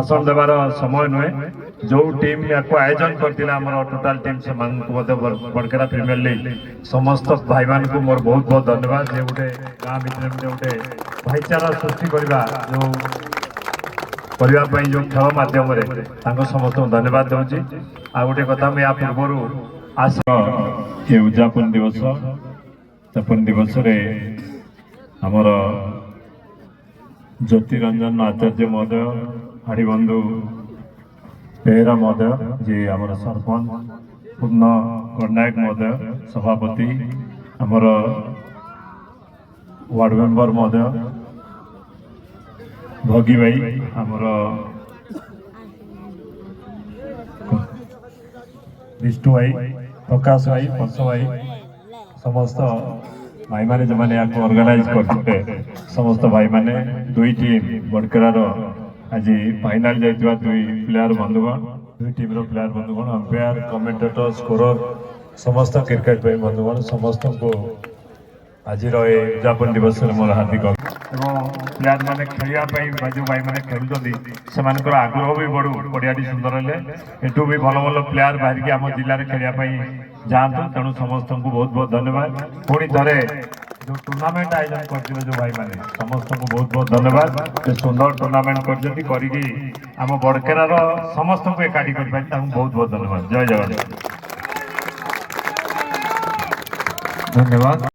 भाषण देवार समय नुहे जो टीम या आयोजन करथिला हमर टोटल टीम से बड़केरा प्रीमियर लीग समस्त भाई मान को मोर बहुत बहुत धन्यवाद जे गोटे गाँ भितर गोटे भाईचारा सृष्टि करवा जो जो खेल मध्यम समस्त धन्यवाद दूची आ गोटे कथा मैं या पूर्व आस ये उद्यापन दिवस रे हमर ज्योतिरंजन आचार्य महोदय हरिबंधु बेहरा महोदय जी आमर सरपंच पूर्ण गणनायक महोदय सभापति आमर वार्ड मेंबर महोदय भगी भाई आमर विष्णु भाई प्रकाश भाई पर्श भाई समस्त भाई माने जो मैंने आपको ऑर्गेनाइज करते समस्त भाई माने दुई टीम बड़केरार आज फाइनाल जाइए दुई प्लेयर बंधुगण दुई टीम रो प्लेयर बंधुगण अंपायर कमेंटेटर स्कोरर समस्त क्रिकेट भाई बंधुगण समस्त को आज उद्यापन दिवस मोर हार्दिक प्लेयर मैंने खेलने जो भाई मैंने खेलुँच से आग्रह भी बढ़ू पड़ियाटी सुंदर है एठू भी भल भल प्लेयर बाहर की आम जिले खेलने जातु तेणु समस्त को बहुत बहुत धन्यवाद पुणी थे जो टूर्नामेंट आयोजन करते जो भाई मैंने समस्त को बहुत बहुत धन्यवाद सुंदर टूर्नामेंट करम बड़केरार समस्त को एकाठी कर बहुत बहुत धन्यवाद जय जगन्नाथ धन्यवाद।